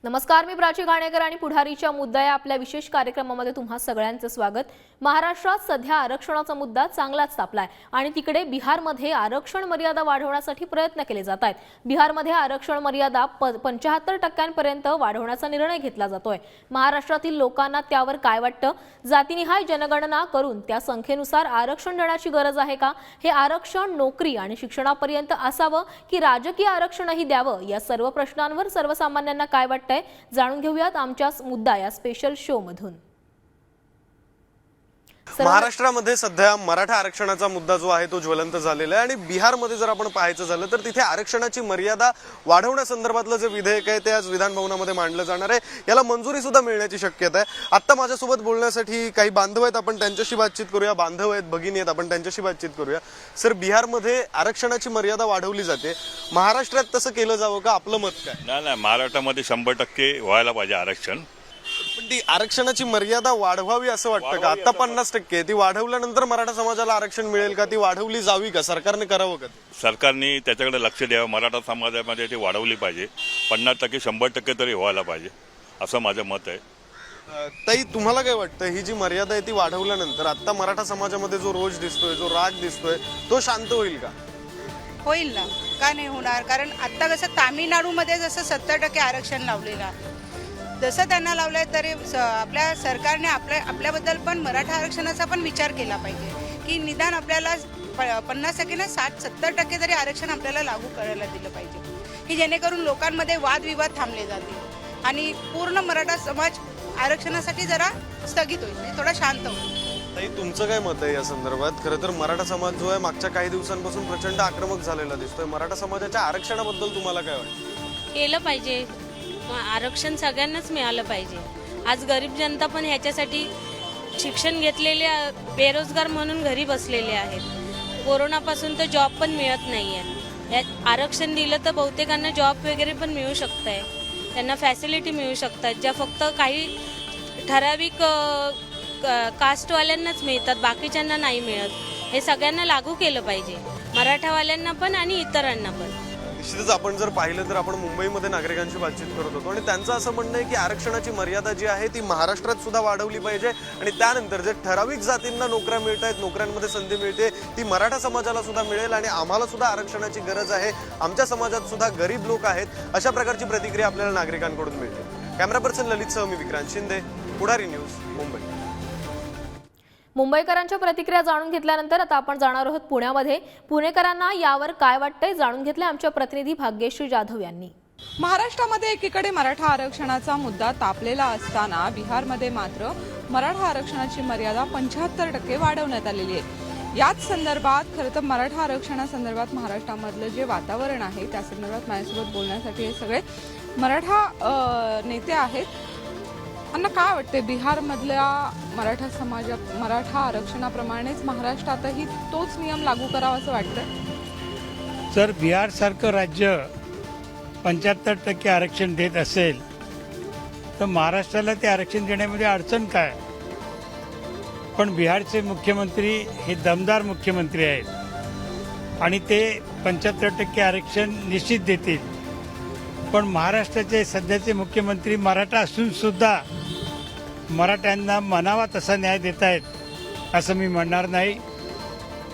नमस्कार, मी प्राची घाणेकर आणि पुढारीच्या मुद्दा या आपल्या विशेष कार्यक्रमामध्ये तुम्हा सगळ्यांचं स्वागत। महाराष्ट्रात सध्या आरक्षणाचा मुद्दा चांगलाच तापलाय आणि तिकडे बिहारमध्ये आरक्षण मर्यादा वाढवण्यासाठी प्रयत्न केले जात आहेत। बिहारमध्ये आरक्षण मर्यादा 75% वाढवण्याचा निर्णय घेतला जातोय। महाराष्ट्रातील लोकांना त्यावर काय वाटतं? जातीनिहाय जनगणना करून त्या संख्येनुसार आरक्षण देण्याची गरज आहे का? हे आरक्षण नोकरी आणि शिक्षणापर्यंत असावं की राजकीय आरक्षणही द्यावं? या सर्व प्रश्नांवर सर्वसामान्यांना काय वाटतं जाणून घेऊयात आमच्या मुद्दा या स्पेशल शो मधून। महाराष्ट्रामध्ये सध्या मराठा आरक्षणाचा मुद्दा जो आहे तो ज्वलंत झालेला आहे आणि बिहारमध्ये जर आपण पाहायचं झालं तर तिथे आरक्षणाची मर्यादा वाढवण्यासंदर्भातलं जे विधेयक आहे ते आज विधान भवनामध्ये मांडलं जाणार आहे। याला मंजुरी सुद्धा मिळण्याची शक्यता आहे। आता माझ्यासोबत बोलण्यासाठी काही बांधव आहेत, आपण त्यांच्याशी बातचीत करूया। बांधव आहेत, भगिनी आहेत, आपण त्यांच्याशी बातचीत करूया। सर, बिहारमध्ये आरक्षणाची मर्यादा वाढवली जाते, महाराष्ट्रात तसं केलं जावं का? आपलं मत काय? नाही, महाराष्ट्रामध्ये 100% व्हायला पाहिजे आरक्षण। पण ती आरक्षणाची मर्यादा वाढवावी असं वाटतं का? आता 50% ती वाढवल्यानंतर मराठा समाजाला आरक्षण मिळेल का? ती वाढवली जावी का? सरकारने करावं का? सरकारने त्याच्याकडे लक्ष द्यावं। मराठा समाजामध्ये ती वाढवली पाहिजे, 50% 100% तरी व्हायला पाहिजे असं माझं मत आहे। ताई, तुम्हाला काय वाटतं, ही जी मर्यादा आहे ती वाढवल्यानंतर आता मराठा समाजामध्ये जो रोष दिसतोय, जो राग दिसतोय, तो शांत होईल का? होईल ना, का नाही होणार? कारण आता कसं तामिळनाडूमध्ये जसं 70% आरक्षण लावलेलं, जसं त्यांना लावलंय तरी आपल्या सरकारने आपल्याबद्दल पण मराठा आरक्षणाचा पण विचार केला पाहिजे की निदान आपल्याला 50% ना 60-70% तरी आरक्षण आपल्याला लागू करायला दिलं पाहिजे की जेणेकरून लोकांमध्ये वादविवाद थांबले जातील आणि पूर्ण मराठा समाज आरक्षणासाठी जरा स्थगित होईल, म्हणजे थोडा शांत होईल। ताई, तुमचं काय मत आहे या संदर्भात? खरं तर मराठा समाज जो आहे मागच्या काही दिवसांपासून प्रचंड आक्रमक झालेला दिसतोय। मराठा समाजाच्या आरक्षणाबद्दल तुम्हाला काय वाटतं? केलं पाहिजे, आरक्षण सगळ्यांनाच मिळालं पाहिजे। आज गरीब जनता पण ह्याच्यासाठी शिक्षण घेतलेले बेरोजगार म्हणून घरी बसलेले आहेत। कोरोनापासून तर जॉब पण मिळत नाही आहे। आरक्षण दिलं तर बहुतेकांना जॉब वगैरे पण मिळू शकत आहे, त्यांना फॅसिलिटी मिळू शकतात ज्या फक्त काही ठराविक कास्टवाल्यांनाच मिळतात, बाकीच्यांना नाही मिळत। हे सगळ्यांना लागू केलं पाहिजे, मराठावाल्यांना पण आणि इतरांना पण। निश्चितच आपण जर पाहिलं तर आपण मुंबईमध्ये नागरिकांशी बातचीत करत होतो आणि त्यांचं असं म्हणणं आहे की आरक्षणाची मर्यादा जी आहे ती महाराष्ट्रात सुद्धा वाढवली पाहिजे आणि त्यानंतर जे ठराविक जातींना नोकऱ्या मिळत आहेत, नोकऱ्यांमध्ये संधी मिळते, ती मराठा समाजाला सुद्धा मिळेल आणि आम्हाला सुद्धा आरक्षणाची गरज आहे, आमच्या समाजात सुद्धा गरीब लोक आहेत, अशा प्रकारची प्रतिक्रिया आपल्याला नागरिकांकडून मिळते। कॅमेरा पर्सन ललितसह मी विक्रांत शिंदे, पुढारी न्यूज, मुंबई। मुंबईकरांच्या प्रतिक्रिया जाणून घेतल्यानंतर आता आपण जाणार आहोत पुण्यामध्ये। पुणेकरांना यावर काय वाटतंय जाणून घेतले आमच्या प्रतिनिधी भाग्यश्री जाधव यांनी। महाराष्ट्रामध्ये एकीकडे मराठा आरक्षणाचा मुद्दा तापलेला असताना बिहारमध्ये मात्र मराठा आरक्षणाची मर्यादा 75% वाढवण्यात आलेली आहे। याच संदर्भात खरं तर मराठा आरक्षणासंदर्भात महाराष्ट्रामधलं जे वातावरण आहे त्या संदर्भात माझ्यासोबत बोलण्यासाठी हे सगळे मराठा नेते आहेत। त्यांना काय वाटते, बिहारमधल्या मराठा आरक्षणाप्रमाणेच महाराष्ट्रातही तोच नियम लागू करावा असं वाटतं? जर बिहारसारखं राज्य 75% आरक्षण देत असेल तर महाराष्ट्राला ते आरक्षण देण्यामध्ये अडचण काय? पण बिहारचे मुख्यमंत्री हे दमदार मुख्यमंत्री आहेत आणि ते 75% आरक्षण निश्चित देतील। पण महाराष्ट्राचे सध्याचे मुख्यमंत्री मराठा असून सुद्धा मराठ्यांना म्हणावा तसा न्याय देत आहेत असं मी म्हणणार नाही।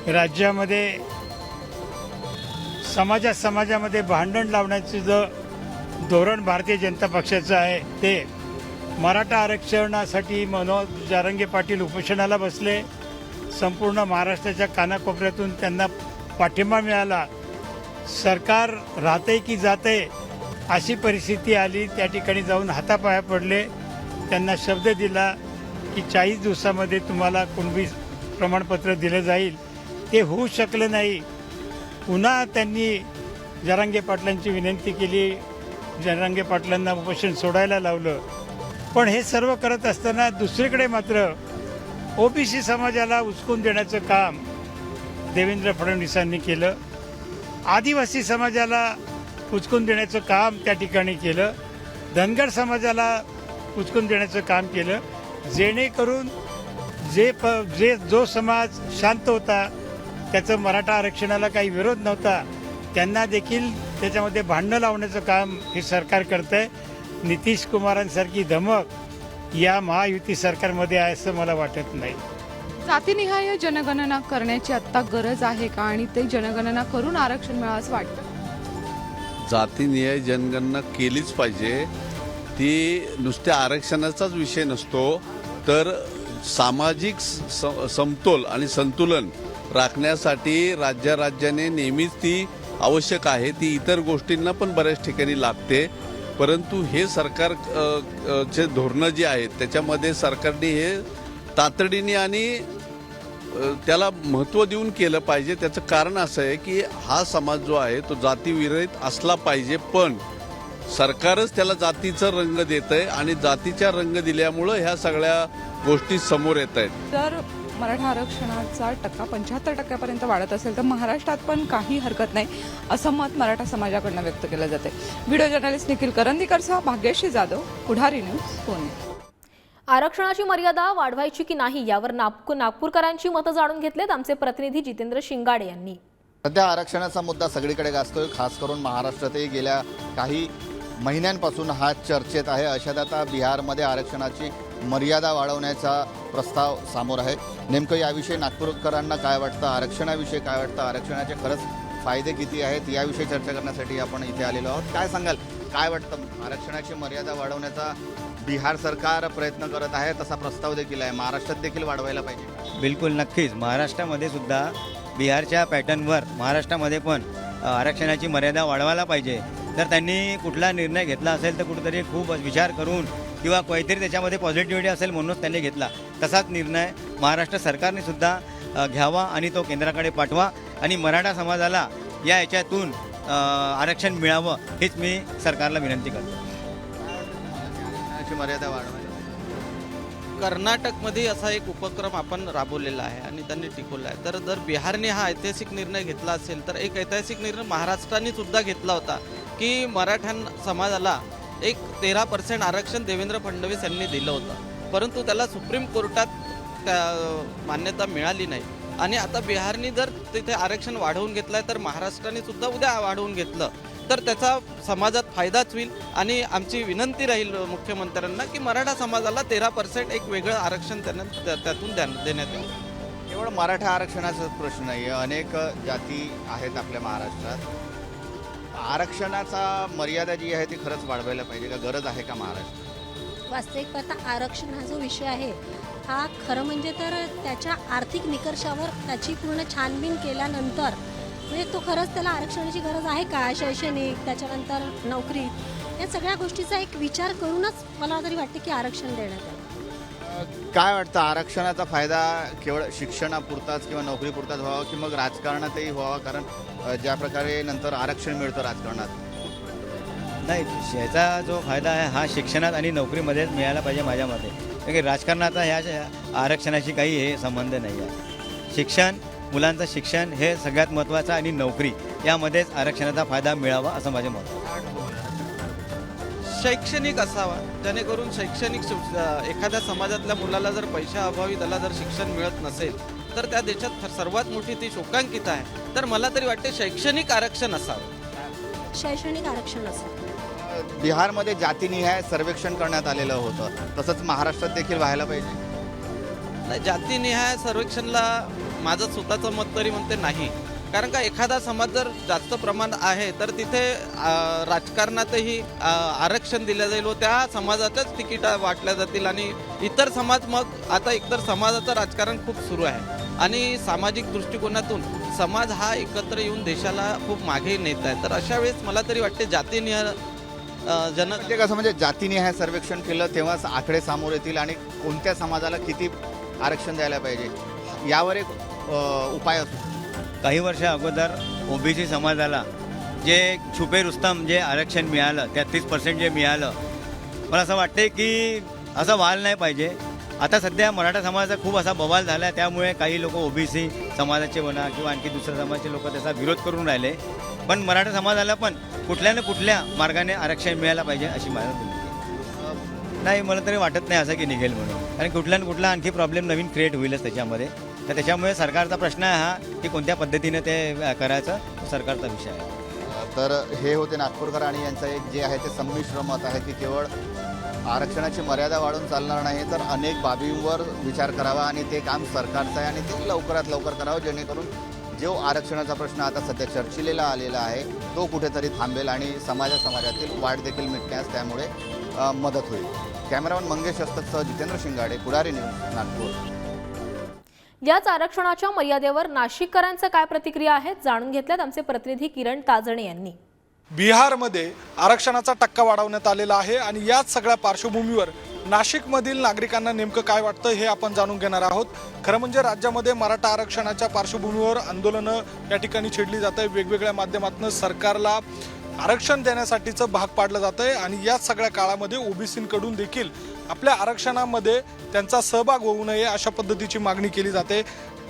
राज्यामध्ये समाजामध्ये भांडण लावण्याचं जो धोरण भारतीय जनता पक्षाचं आहे ते मराठा आरक्षणासाठी मनोज जारंगे पाटील उपोषणाला बसले। संपूर्ण महाराष्ट्राच्या कानाकोपऱ्यातून त्यांना पाठिंबा मिळाला। सरकार राहते की जाते अशी परिस्थिती आली, त्या ठिकाणी जाऊन हातापाया पडले, त्यांना शब्द दिला की 40 दिवसामध्ये तुम्हाला कुणबी प्रमाणपत्र दिलं जाईल। ते होऊ शकलं नाही। पुन्हा त्यांनी जरांगे पाटलांची विनंती केली, जरांगे पाटलांना उपोषण सोडायला लावलं। पण हे सर्व करत असताना दुसरीकडे मात्र ओबीसी समाजाला उचकून देण्याचं काम देवेंद्र फडणवीसांनी केलं, आदिवासी समाजाला उचकून देण्याचं काम त्या ठिकाणी केलं, धनगर समाजाला उचकून देण्याचं काम केलं, जेणेकरून जो समाज शांत होता, त्याचं मराठा आरक्षणाला काही विरोध नव्हता, त्यांना देखील त्याच्यामध्ये भांडणं लावण्याचं काम हे सरकार करतंय। नितीश कुमारांसारखी धमक या महायुती सरकारमध्ये आहे असं मला वाटत नाही. जातीनिहाय जनगणना करण्याची आत्ता गरज आहे का आणि ते जनगणना करून आरक्षण मिळावं असं वाटतं? जातीनिहाय जनगणना केलीच पाहिजे. ती नुसत्या आरक्षणाचाच विषय नसतो, तर सामाजिक समतोल आणि संतुलन राखण्यासाठी राज्याने नेहमीच ती आवश्यक आहे. ती इतर गोष्टींना पण बऱ्याच ठिकाणी लागते. परंतु हे सरकार चे धोरणं जी आहेत त्याच्यामध्ये सरकारने हे तातडीने आणि त्याला महत्त्व देऊन केलं पाहिजे. त्याचं कारण असं आहे की हा समाज जो आहे तो जातीविरहित असला पाहिजे, पण सरकारच त्याला जातीचा रंग देत आहे आणि जातीचा रंग दिल्यामुळं ह्या सगळ्या गोष्टी समोर येत आहेत. जर मराठा आरक्षणाचा टक्का 75% वाढत असेल तर महाराष्ट्रात पण काही हरकत नाही असं मत मराठा समाजाकडनं व्यक्त केलं जाते. व्हिडिओ जर्नलिस्ट निखिल करंदीकरसह भाग्यश्री जाधव, पुढारी न्यूज, पुणे. आरक्षणाची मर्यादा वाढवायची की नाही यावर नागपूरकरांची मतं जाणून घेतलेत आमचे प्रतिनिधी जितेंद्र शिंगाडे यांनी. सध्या आरक्षणाचा मुद्दा सगळीकडे गाजतोय. खास करून महाराष्ट्रातही गेल्या काही महिन्यांपासून हा चर्चेत आहे. अशात आता बिहारमध्ये आरक्षणाची मर्यादा वाढवण्याचा प्रस्ताव समोर आहे. नेमकं याविषयी नागपूरकरांना काय वाटतं, आरक्षणाविषयी काय वाटतं, आरक्षणाचे खरंच फायदे किती आहेत याविषयी चर्चा करण्यासाठी आपण इथे आलेलो आहोत. काय सांगाल, काय वाटतं, आरक्षणाची मर्यादा वाढवण्याचा बिहार सरकार प्रयत्न करत आहे, तसा प्रस्ताव देखील आहे, महाराष्ट्रात देखील वाढवायला पाहिजे? बिलकुल, नक्कीच. महाराष्ट्रामध्ये सुद्धा बिहारच्या पॅटर्नवर महाराष्ट्रामध्ये पण आरक्षणाची मर्यादा वाढवायला पाहिजे. जर त्यांनी कुठला निर्णय घेतला असेल तर कुठेतरी खूप विचार करून किंवा काहीतरी त्याच्यामध्ये पॉझिटिव्हिटी असेल म्हणूनच त्यांनी घेतला. तसाच निर्णय महाराष्ट्र सरकारने सुद्धा घ्यावा आणि तो केंद्राकडे पाठवा आणि मराठा समाजाला या याच्यातून आरक्षण मिळावं हीच मी सरकारला विनंती करतो. आरक्षणाची मर्यादा वाढवायला कर्नाटकमध्ये असा एक उपक्रम आपण राबवलेला आहे आणि त्यांनी टिकवला आहे. तर जर बिहारने हा ऐतिहासिक निर्णय घेतला असेल तर एक ऐतिहासिक निर्णय महाराष्ट्राने सुद्धा घेतला होता की मराठा समाजाला एक 13% आरक्षण देवेंद्र फडणवीस यांनी दिलं होतं, परंतु त्याला सुप्रीम कोर्टात मान्यता मिळाली नाही. आणि आता बिहारने जर तिथे आरक्षण वाढवून घेतलं आहे तर महाराष्ट्राने सुद्धा उद्या वाढवून घेतलं तर त्याचा समाजात फायदाच होईल. आणि आमची विनंती राहील मुख्यमंत्र्यांना की मराठा समाजाला 13% एक वेगळं आरक्षण त्यातून देण्यात यावं. केवळ मराठा आरक्षणाचाच प्रश्न नाही, अनेक जाती आहेत आपल्या महाराष्ट्रात. आरक्षणाचा मर्यादा जी आहे ती खरंच वाढवायला पाहिजे का, गरज आहे का महाराष्ट्रात? वास्तविक पाहता आरक्षण हा जो विषय आहे हा खरं म्हणजे तर त्याच्या आर्थिक निकषावर त्याची पूर्ण छानबीन केल्यानंतर म्हणजे तो खरंच त्याला आरक्षणाची गरज आहे का, शैक्षणिक, त्याच्यानंतर नोकरी, या सगळ्या गोष्टीचा एक विचार करूनच मला तरी वाटते की आरक्षण देण्यात यावं. काय वाटतं, आरक्षणाचा फायदा केवळ शिक्षणापुरताच किंवा नोकरीपुरताच व्हावा की मग राजकारणातही व्हावा? कारण ज्या प्रकारे नंतर आरक्षण मिळतं राजकारणात. नाही, याचा जो फायदा आहे हा शिक्षणात आणि नोकरीमध्येच मिळायला पाहिजे माझ्या मते. कारण की राजकारणाचा ह्या आरक्षणाशी काही हे संबंध नाही आहे. शिक्षण, मुलांचं शिक्षण हे सगळ्यात महत्त्वाचं आणि नोकरी यामध्येच आरक्षणाचा फायदा मिळावा असं माझे मत आहे. शैक्षणिक असावा, जेणेकरून शैक्षणिक एखाद्या समाजातल्या मुलाला जर पैशाअभावी त्याला जर शिक्षण मिळत नसेल तर त्या देशात सर्वात मोठी ती शोकांकित आहे. तर मला तरी वाटते शैक्षणिक आरक्षण असावं. शैक्षणिक आरक्षण असावं. बिहारमध्ये जातीनिहाय सर्वेक्षण करण्यात आलेलं होतं, तसंच महाराष्ट्रात देखील व्हायला पाहिजे. नाही, जातीनिहाय सर्वेक्षणला माझं स्वतःचं मत तरी म्हणते नाही. कारण का एखादा समाज जर जास्त प्रमाण आहे तर तिथे राजकारणातही आरक्षण दिलं जाईल व त्या समाजाच्याच तिकीटा वाटल्या जातील आणि इतर समाज, मग आता इतर समाजाचं राजकारण खूप सुरू आहे आणि सामाजिक दृष्टिकोनातून समाज हा एकत्र येऊन देशाला खूप मागे नेत आहे. तर अशा वेळेस मला तरी वाटते जातीनिहाय म्हणजे कसं, म्हणजे जातीनिहाय सर्वेक्षण केलं तेव्हाच आकडे समोर येतील आणि कोणत्या समाजाला किती आरक्षण द्यायला पाहिजे यावर एक उपाय असतो. काही वर्ष अगोदर ओबीसी समाजाला जे छुपे रुस्तम जे आरक्षण मिळालं, 33% जे मिळालं, मला असं वाटते की असं व्हायला नाही पाहिजे. आता सध्या मराठा समाजाचा खूप असा बवाल झाला आहे, त्यामुळे काही लोक ओबीसी समाजाचे म्हणा किंवा आणखी दुसऱ्या समाजाचे लोक त्याचा विरोध करून राहिले. पण मराठा समाजाला पण कुठल्या ना कुठल्या मार्गाने आरक्षण मिळायला पाहिजे अशी माझी विनंती. नाही, मला तरी वाटत नाही असं की निघेल म्हणून, कारण कुठल्या ना कुठला आणखी प्रॉब्लेम नवीन क्रिएट होईलच त्याच्यामध्ये. तर त्याच्यामुळे सरकारचा प्रश्न आहे हा की कोणत्या पद्धतीने ते करायचं, सरकारचा विषय आहे. तर हे होते नागपूरकर आणि यांचं एक जे आहे ते संमिश्र मत आहे की केवळ आरक्षणाची मर्यादा वाढून चालणार नाही, तर अनेक बाबींवर विचार करावा आणि ते काम सरकारचं आहे आणि ते लवकरात लवकर करावं, जेणेकरून जो आरक्षणाचा प्रश्न आता सध्या चर्चिलेला आलेला आहे तो कुठेतरी थांबेल आणि समाजातील वाढ देखील मिटण्यास त्यामुळे मदत होईल. कॅमेरामन मंगेश अस्तकसह जितेंद्र शिंगाडे, पुढारी न्यूज, नागपूर. याच आरक्षणाच्या मर्यादेवर नाशिककरांच्या काय प्रतिक्रिया आहेत जाणून घेतल्यात आमचे प्रतिनिधी किरण ताजणे यांनी. बिहारमध्ये आरक्षणाचा टक्का वाढवण्यात आलेला आहे आणि याच सगळ्या पार्श्वभूमीवर नाशिकमधील नागरिकांना नेमकं काय वाटतं हे आपण जाणून घेणार आहोत. खरं म्हणजे राज्यामध्ये मराठा आरक्षणाच्या पार्श्वभूमीवर आंदोलनं या ठिकाणी छेडली जात आहे. वेगवेगळ्या माध्यमातून सरकारला आरक्षण देण्यासाठीचं भाग पाडलं जात आहे आणि याच सगळ्या काळामध्ये ओबीसींकडून देखील आपल्या आरक्षणामध्ये त्यांचा सहभाग होऊ नये अशा पद्धतीची मागणी केली जाते.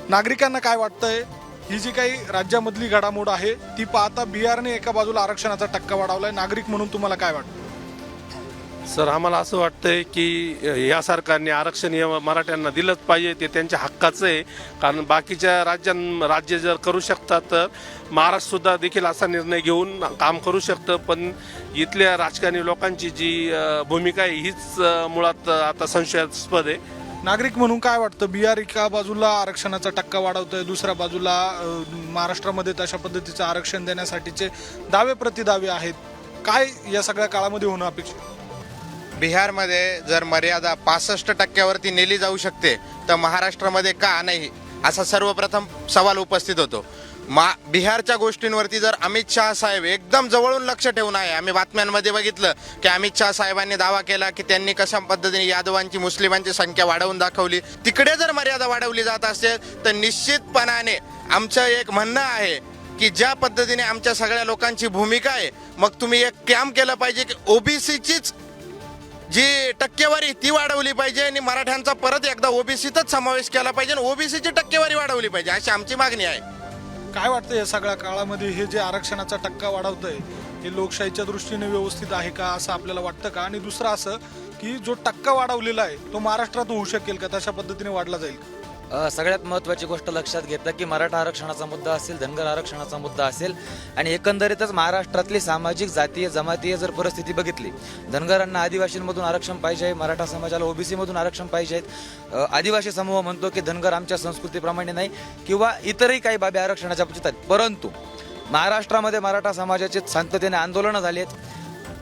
नागरिकांना काय वाटतंय, ही जी काही राज्यामधली घडामोड आहे ती पाहता बिहारने एका बाजूला आरक्षणाचा टक्का वाढवलाय, नागरिक म्हणून तुम्हाला काय वाटतं? सर, आम्हाला असं वाटतंय की या सरकारने आरक्षण हे मराठ्यांना दिलंच पाहिजे, ते त्यांच्या हक्काचं आहे. कारण बाकीच्या राज्य जर करू शकतात तर महाराष्ट्रसुद्धा देखील असा निर्णय घेऊन काम करू शकतं. पण इथल्या राजकारणी लोकांची जी भूमिका आहे हीच मुळात आता संशयास्पद आहे. नागरिक म्हणून काय वाटतं, बिहार एका बाजूला आरक्षणाचा टक्का वाढवतोय, दुसऱ्या बाजूला महाराष्ट्रामध्ये तशा पद्धतीचं आरक्षण देण्यासाठीचे दावे प्रतिदावे आहेत, काय या सगळ्या काळामध्ये होणं अपेक्षित? बिहारमध्ये जर मर्यादा 65% नेली जाऊ शकते तर महाराष्ट्रामध्ये का नाही, असा सर्वप्रथम सवाल उपस्थित होतो. बिहारच्या गोष्टींवरती जर अमित शहा साहेब एकदम जवळून लक्ष ठेवून आहे. आम्ही बातम्यांमध्ये बघितलं की अमित शहा साहेबांनी दावा केला की त्यांनी कशा पद्धतीने यादवांची, मुस्लिमांची संख्या वाढवून दाखवली. तिकडे जर मर्यादा वाढवली जात असेल तर निश्चितपणाने आमचं एक म्हणणं आहे की ज्या पद्धतीने आमच्या सगळ्या लोकांची भूमिका आहे, मग तुम्ही एक काम केलं पाहिजे की ओबीसीचीच जी टक्केवारी ती वाढवली पाहिजे आणि मराठ्यांचा परत एकदा ओबीसीतच समावेश केला पाहिजे आणि ओबीसीची टक्केवारी वाढवली पाहिजे, अशी आमची मागणी आहे. काय वाटतं या सगळ्या काळामध्ये हे जे आरक्षणाचा टक्का वाढवतंय हे लोकशाहीच्या दृष्टीने व्यवस्थित आहे का असं आपल्याला वाटतं का? आणि दुसरं असं की जो टक्का वाढवलेला आहे तो महाराष्ट्रात होऊ शकेल का, तशा पद्धतीने वाढला जाईल? सगळ्यात महत्त्वाची गोष्ट लक्षात घेतलं की मराठा आरक्षणाचा मुद्दा असेल, धनगर आरक्षणाचा मुद्दा असेल आणि एकंदरीतच महाराष्ट्रातली सामाजिक, जातीय, जमातीय जर परिस्थिती बघितली, धनगरांना आदिवासींमधून आरक्षण पाहिजे आहे, मराठा समाजाला ओबीसीमधून आरक्षण पाहिजे आहेत. आदिवासी समूह म्हणतो की धनगर आमच्या संस्कृतीप्रमाणे नाही किंवा इतरही काही बाबी आरक्षणाच्या अपेक्षित आहेत. परंतु महाराष्ट्रामध्ये मराठा समाजाचे शांततेने आंदोलनं झाली आहेत.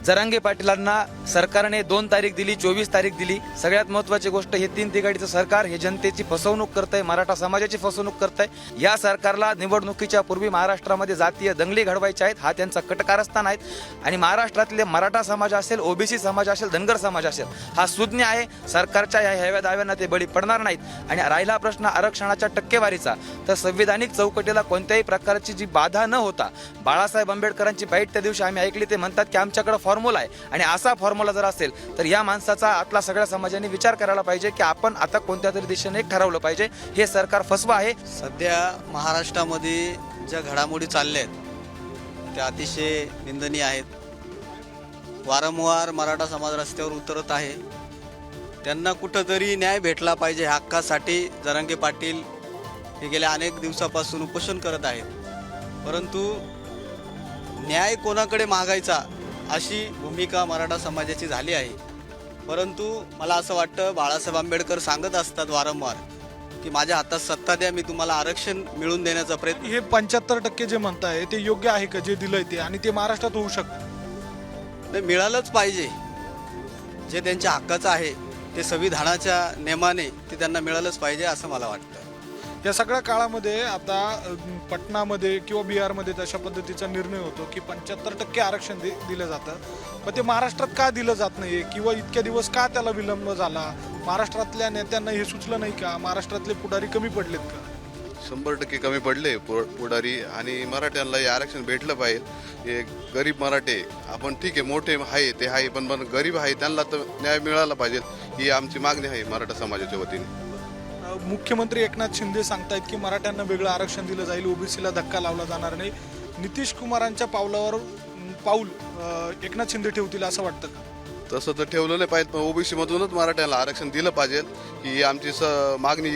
जरांगे पाटीलांना सरकारने 2 तारीख दिली, 24 तारीख दिली. सगळ्यात महत्त्वाची गोष्ट, हे 3 तिघाडीचं सरकार हे जनतेची फसवणूक करतंय, मराठा समाजाची फसवणूक करतंय. या सरकारला निवडणुकीच्या पूर्वी महाराष्ट्रामध्ये जातीय दंगली घडवायच्या आहेत, हा त्यांचा कट कारस्थान आहे. आणि महाराष्ट्रातले मराठा समाज असेल, ओबीसी समाज असेल, धनगर समाज असेल, हा सुज्ञ आहे. सरकारच्या या हेव्या दाव्यांना ते बळी पडणार नाहीत. आणि राहिला प्रश्न आरक्षणाच्या टक्केवारीचा, तर संविधानिक चौकटीला कोणत्याही प्रकारची जी बाधा न होता, बाळासाहेब आंबेडकरांची बाईट त्या दिवशी आम्ही ऐकली, ते म्हणतात की आमच्याकडे फॉर्म्युला आहे आणि असा फॉर्म्युला जर असेल तर या माणसाचा आतला सगळ्या समाजाने विचार करायला पाहिजे की आपण आता कोणत्या तरी दिशेने ठरवलं पाहिजे. हे सरकार फसवा आहे. सध्या महाराष्ट्रामध्ये ज्या घडामोडी चालल्या आहेत त्या अतिशय निंदनीय आहेत. वारंवार मराठा समाज रस्त्यावर उतरत आहे. त्यांना कुठंतरी न्याय भेटला पाहिजे, हक्कासाठी जरांगे पाटील हे गेल्या अनेक दिवसापासून उपोषण करत आहेत. परंतु न्याय कोणाकडे मागायचा अशी भूमिका मराठा समाजाची झाली आहे. परंतु मला असं वाटतं, बाळासाहेब आंबेडकर सांगत असतात वारंवार की माझ्या हातात सत्ता द्या, मी तुम्हाला आरक्षण मिळवून देण्याचा प्रयत्न. हे 75% जे म्हणताय ते योग्य आहे का, जे दिलंय ते, आणि ते महाराष्ट्रात होऊ शकतं? नाही, मिळालंच पाहिजे. जे त्यांच्या हक्काचं आहे ते संविधानाच्या नियमाने ते त्यांना मिळालंच पाहिजे असं मला वाटतं. या सगळ्या काळामध्ये आता पटनामध्ये किंवा बिहारमध्ये तशा पद्धतीचा निर्णय होतो की 75% आरक्षण दिलं जातं, पण ते महाराष्ट्रात का दिलं जात नाही किंवा इतक्या दिवस का त्याला विलंब झाला? महाराष्ट्रातल्या नेत्यांना हे सुचलं नाही का? महाराष्ट्रातले पुढारी कमी पडलेत का? 100% कमी पडले पुढारी आणि मराठ्यांना हे आरक्षण भेटलं पाहिजे. हे गरीब मराठे, आपण ठीक आहे मोठे आहे ते आहे, पण गरीब आहे त्यांना तर न्याय मिळाला पाहिजे, ही आमची मागणी आहे मराठा समाजाच्या वतीने. मुख्यमंत्री एकनाथ शिंदे सांगतायत की मराठ्यांना वेगळं आरक्षण दिलं जाईल, ओबीसीला धक्का लावला जाणार नाही. नितीश कुमारांच्या पावलावर पाऊल एकनाथ शिंदे ठेवतील असं वाटतं का? तसं तर ठेवलं नाही पाहिजे, पण ओबीसी मधूनच मराठ्यांना आरक्षण दिलं पाहिजे. ही आमची मागणी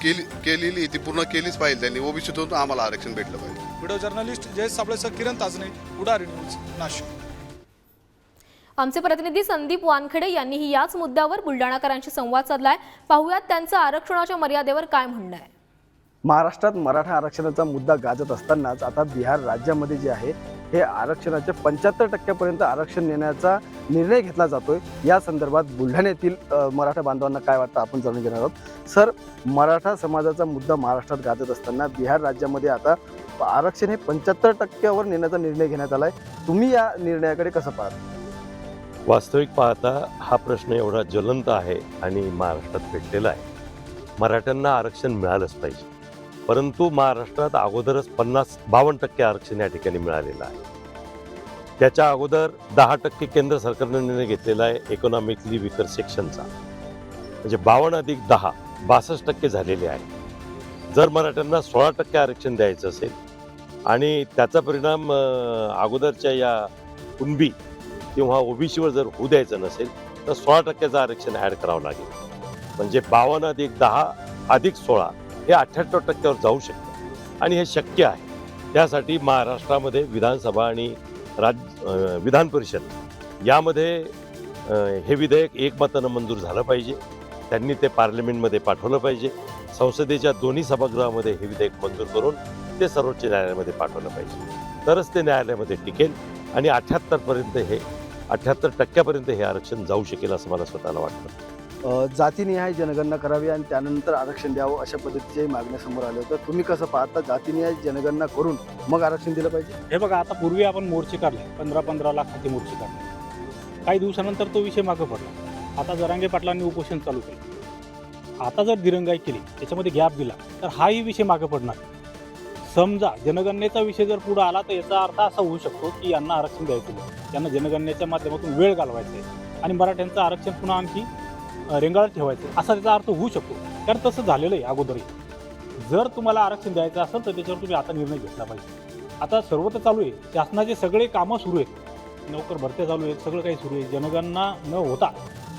केलेली ती पूर्ण केलीच पाहिजे त्यांनी. ओबीसीतून आम्हाला आरक्षण भेटलं पाहिजे. व्हिडिओ जर्नलिस्ट जयेश साबळेसह किरण ताजने, पुढारी न्यूज, नाशिक. आमचे प्रतिनिधी संदीप वानखेडे यांनीही याच मुद्द्यावर बुलढाणाकरांशी संवाद साधलाय. पाहुयात त्यांचं आरक्षणाच्या मर्यादेवर काय म्हणणं आहे. महाराष्ट्रात मराठा आरक्षणाचा मुद्दा गाजत असतानाच आता बिहार राज्यामध्ये जे आहे हे आरक्षणाचे 75% आरक्षण नेण्याचा निर्णय घेतला जातोय. या संदर्भात बुलढाण्यातील मराठा बांधवांना काय वाटतं आपण जाणून घेणार आहोत. सर, मराठा समाजाचा मुद्दा महाराष्ट्रात गाजत असताना बिहार राज्यामध्ये आता आरक्षण हे 75% नेण्याचा निर्णय घेण्यात आलाय. तुम्ही या निर्णयाकडे कसं पाहता? वास्तविक पाहता हा प्रश्न एवढा ज्वलंत आहे आणि महाराष्ट्रात पेटलेला आहे. मराठ्यांना आरक्षण मिळालंच पाहिजे, परंतु महाराष्ट्रात अगोदरच 52% आरक्षण या ठिकाणी मिळालेलं आहे. त्याच्या अगोदर 10% केंद्र सरकारने निर्णय घेतलेला आहे इकॉनॉमिकली विकर सेक्शनचा, म्हणजे 52 अधिक 10 62% झालेले आहे. जर मराठ्यांना 16% आरक्षण द्यायचं असेल आणि त्याचा परिणाम अगोदरच्या या कुणबी किंवा ओबीसीवर जर होऊ द्यायचं नसेल तर 16% आरक्षण ॲड करावं लागेल. म्हणजे 52 अधिक 10 अधिक 16 हे 78% जाऊ शकतं आणि हे शक्य आहे. त्यासाठी महाराष्ट्रामध्ये विधानसभा आणि विधान परिषद यामध्ये हे विधेयक एकमतानं मंजूर झालं पाहिजे. त्यांनी ते पार्लमेंटमध्ये पाठवलं पाहिजे. संसदेच्या दोन्ही सभागृहामध्ये हे विधेयक मंजूर करून ते सर्वोच्च न्यायालयामध्ये पाठवलं पाहिजे. तरच ते न्यायालयामध्ये टिकेल आणि 78% हे आरक्षण जाऊ शकेल असं मला स्वतःला वाटतं. जातीनिहाय जनगणना करावी आणि त्यानंतर आरक्षण द्यावं अशा पद्धतीच्याही मागण्या समोर आल्या होत्या. तुम्ही कसं पाहता? जातीनिहाय जनगणना करून मग आरक्षण दिलं पाहिजे? हे बघा, आता पूर्वी आपण मोर्चे काढले, 15-15 लाखाचे मोर्चे काढले. काही दिवसानंतर तो विषय मागं पडला. आता जरांगे पाटलांनी उपोषण चालू केलं. आता जर दिरंगाई केली, त्याच्यामध्ये गॅप दिला तर हाही विषय मागं पडणार. समजा जनगणनेचा विषय जर पुढे आला तर याचा अर्थ असा होऊ शकतो की यांना आरक्षण द्यायचं नाही, त्यांना जनगणनेच्या माध्यमातून वेळ घालवायचा आहे आणि मराठ्यांचं आरक्षण पुन्हा आणखी रेंगाळत ठेवायचं असा त्याचा अर्थ होऊ शकतो. कारण तसं झालेलं आहे अगोदरही. जर तुम्हाला आरक्षण द्यायचं असेल तर त्याच्यावर तुम्ही आता निर्णय घेतला पाहिजे. आता सर्व तर चालू आहे, शासनाचे सगळे कामं सुरू आहेत, नोकर भरत्या चालू आहेत, सगळं काही सुरू आहे. जनगणना न होता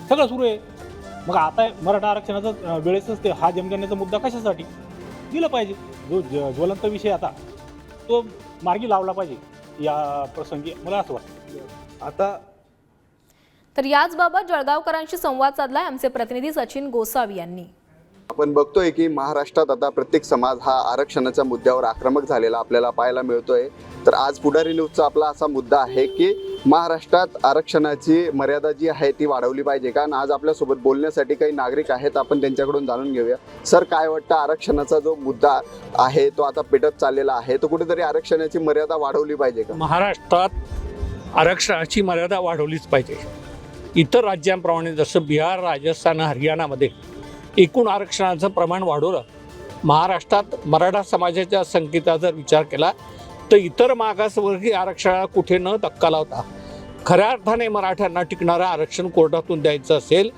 सगळं सुरू आहे. मग आता मराठा आरक्षणाचा वेळेसच ते हा जनगणनेचा मुद्दा कशासाठी दिलं पाहिजे. जो ज्वलंत विषय आता तो मार्गी लावला पाहिजे या प्रसंगी, मला असं वाटतं. आता तर याचबाबत जळगावकरांशी संवाद साधलाय आमचे प्रतिनिधी सचिन गोसावी यांनी. आपण बघतोय की महाराष्ट्रात आता प्रत्येक समाज हा आरक्षणाच्या मुद्द्यावर आक्रमक झालेला आपल्याला पाहायला मिळतोय. तर आज पुढारी न्यूजचा आपला असा मुद्दा आहे की महाराष्ट्रात आरक्षणाची मर्यादा जी आहे ती वाढवली पाहिजे. कारण आज आपल्यासोबत बोलण्यासाठी काही नागरिक आहेत, आपण त्यांच्याकडून जाणून घेऊया. सर, काय वाटतं, आरक्षणाचा जो मुद्दा आहे तो आता पेटत चाललेला आहे, तो कुठेतरी आरक्षणाची मर्यादा वाढवली पाहिजे का? महाराष्ट्रात आरक्षणाची मर्यादा वाढवलीच पाहिजे. इतर राज्यांप्रमाणे जसं बिहार, राजस्थान, हरियाणामध्ये एकूण आरक्षणाचं प्रमाण वाढवलं, महाराष्ट्रात मराठा समाजाच्या संख्येचा जर विचार केला तर इतर मागासवर्गीय आरक्षणाला कुठे न धक्का लावता खऱ्या अर्थाने मराठ्यांना परवानगी आरक्षण कोर्टातून द्यायचं असेल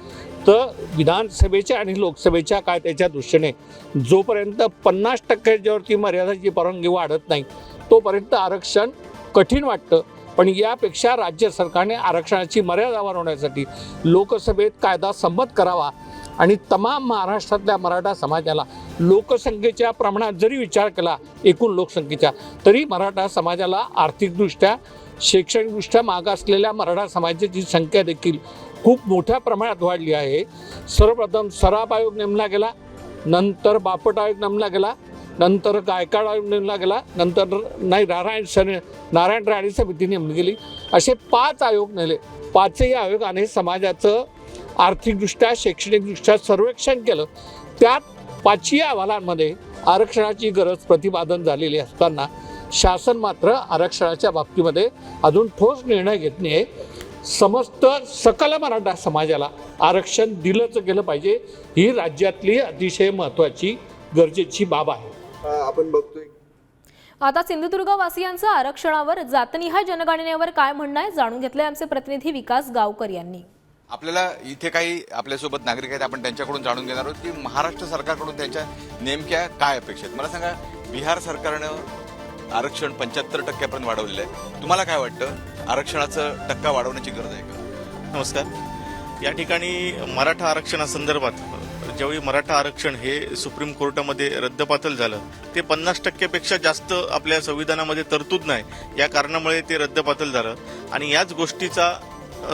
तर विधानसभेच्या आणि लोकसभेच्या कायद्याच्या दृष्टीने जोपर्यंत 50%च्यावरती मर्यादाची परवानगी वाढत नाही तोपर्यंत आरक्षण कठीण वाटतं. पण यापेक्षा राज्य सरकारने आरक्षणाची मर्यादा वाढवण्यासाठी लोकसभेत कायदा संमत करावा आणि तमाम महाराष्ट्रातल्या मराठा समाजाला लोकसंख्येच्या प्रमाणात जरी विचार केला एकूण लोकसंख्येच्या, तरी मराठा समाजाला आर्थिकदृष्ट्या शैक्षणिकदृष्ट्या मागासलेल्या मराठा समाजाची संख्या देखील खूप मोठ्या प्रमाणात वाढली आहे. सर्वप्रथम सराफ आयोग नेमला गेला, नंतर बापट आयोग नेमला गेला, नंतर गायकवाड आयोग नेमला गेला, नंतर नारायण राणे समिती नेमली गेली. असे 5 आयोग नेले. 5ही आयोगाने समाजाचं आर्थिकदृष्ट्या शैक्षणिकदृष्ट्या सर्वेक्षण केलं. त्यात 5ही अहवालांमध्ये आरक्षणाची गरज प्रतिपादन झालेली असताना शासन मात्र आरक्षणाच्या बाबतीमध्ये अजून ठोस निर्णय घेत नाही. समस्त सकल मराठा समाजाला आरक्षण दिलंच गेलं पाहिजे, ही राज्यातली अतिशय महत्त्वाची गरजेची बाब आहे. आपण बघतोय आता सिंधुदुर्ग वासियांचं आरक्षणावर जातनिहाय जनगणनेवर काय म्हणणं आहे जाणून घेतलंय आमचे प्रतिनिधी विकास गावकर यांनी. आपल्याला इथे काही आपल्यासोबत नागरिक आहेत, आपण त्यांच्याकडून जाणून घेणार आहोत की महाराष्ट्र सरकारकडून त्यांच्या नेमक्या काय अपेक्षा आहेत. मला सांगा, बिहार सरकारनं आरक्षण 75% वाढवलेलं आहे. तुम्हाला काय वाटतं, आरक्षणाचं टक्का वाढवण्याची गरज आहे का? नमस्कार. या ठिकाणी मराठा आरक्षणासंदर्भात ज्यावेळी मराठा आरक्षण हे सुप्रीम कोर्टामध्ये रद्दबातल झालं, ते 50% जास्त आपल्या संविधानामध्ये तरतूद नाही, या कारणामुळे ते रद्दबातल झालं. आणि याच गोष्टीचा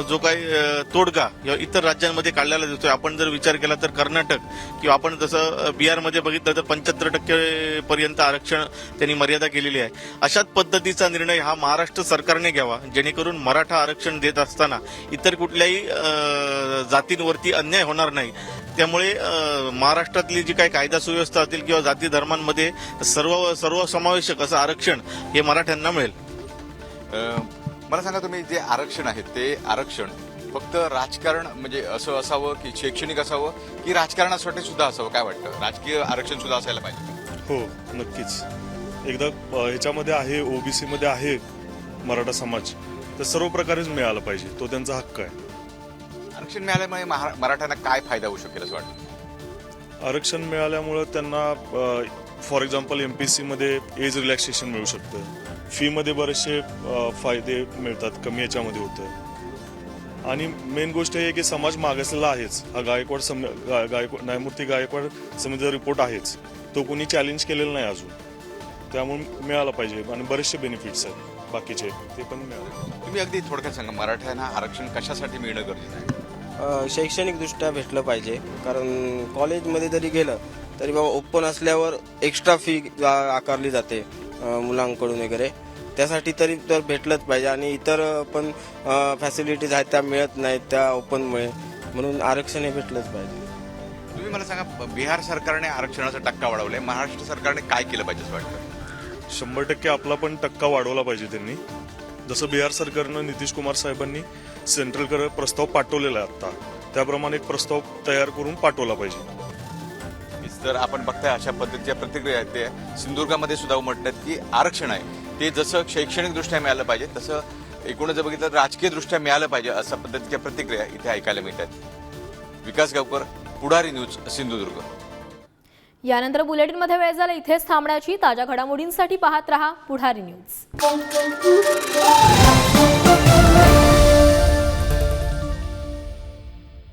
जो काही तोडगा या इतर राज्यांमध्ये काढलेला दिसतोय. आपण जर विचार केला तर कर्नाटक किंवा आपण जसं बिहारमध्ये बघितलं तर 75% पर्यंत आरक्षण त्यांनी मर्यादा केलेली आहे. अशाच पद्धतीचा निर्णय हा महाराष्ट्र सरकारने घ्यावा, जेणेकरून मराठा आरक्षण देत असताना इतर कुठल्याही जातींवरती अन्याय होणार नाही. त्यामुळे महाराष्ट्रातली जी काही कायदा सुव्यवस्था असतील किंवा जाती धर्मांमध्ये सर्वसमावेशक असं आरक्षण हे मराठ्यांना मिळेल. मला सांगा, तुम्ही जे आरक्षण आहे ते आरक्षण फक्त राजकारण म्हणजे असं असावं की शैक्षणिक असावं की राजकारणासाठी सुद्धा असावं, काय वाटतं? राजकीय आरक्षण सुद्धा असायला पाहिजे? हो, नक्कीच. एकदा ह्याच्यामध्ये आहे, ओबीसी मध्ये आहे मराठा समाज, तर सर्व प्रकारेच मिळालं पाहिजे, तो त्यांचा हक्क आहे. आरक्षण मिळाल्यामुळे मराठ्यांना काय फायदा होऊ शकेल असं वाटतं? आरक्षण मिळाल्यामुळं त्यांना फॉर एक्झाम्पल एमपीसी मध्ये एज रिलॅक्सेशन मिळू शकतं, फी मध्ये बरेचसे फायदे मिळतात, कमी याच्यामध्ये होतं. आणि मेन गोष्ट ही आहे की समाज मागासलेला आहेच. हा गायकवाड न्यायमूर्ती गायकवाड समितीचा रिपोर्ट आहेच, तो कोणी चॅलेंज केलेला नाही अजून, त्यामुळे मिळाला पाहिजे. आणि बरेचसे बेनिफिट्स आहेत बाकीचे, ते पण मिळाले. तुम्ही अगदी थोडक्यात सांगा, मराठ्यांना आरक्षण कशासाठी मिळणं गरजेचं आहे? शैक्षणिकदृष्ट्या भेटलं पाहिजे, कारण कॉलेजमध्ये जरी गेलं तरी बाबा ओपन असल्यावर एक्स्ट्रा फी आकारली जाते मुलांकडून वगैरे, त्यासाठी तरी तर भेटलंच पाहिजे. आणि इतर पण फॅसिलिटीज आहेत त्या मिळत नाहीत त्या ओपनमुळे, म्हणून आरक्षण हे भेटलंच पाहिजे. तुम्ही मला सांगा, बिहार सरकारने आरक्षणाचा टक्का वाढवलाय, महाराष्ट्र सरकारने काय केलं पाहिजे असं वाटतं? 100% आपला पण टक्का वाढवला पाहिजे त्यांनी. जसं बिहार सरकारनं नितीश कुमार साहेबांनी सेंट्रलकडे प्रस्ताव पाठवलेला आहे आता, त्याप्रमाणे एक प्रस्ताव तयार करून पाठवला पाहिजे. तर आपण बघताय अशा पद्धतीच्या प्रतिक्रिया आहेत ते सिंधुदुर्गामध्ये सुद्धा उमटतात की आरक्षण आहे ते जसं शैक्षणिकदृष्ट्या मिळालं पाहिजे तसं एकूणच जर बघितलं तर राजकीयदृष्ट्या मिळालं पाहिजे, अशा पद्धतीच्या प्रतिक्रिया इथे ऐकायला मिळतात. विकास गावकर, पुढारी न्यूज, सिंधुदुर्ग. यानंतर बुलेटिनमध्ये वेळ झाला इथेच थांबण्याची. ताज्या घडामोडींसाठी पाहत रहा पुढारी न्यूज.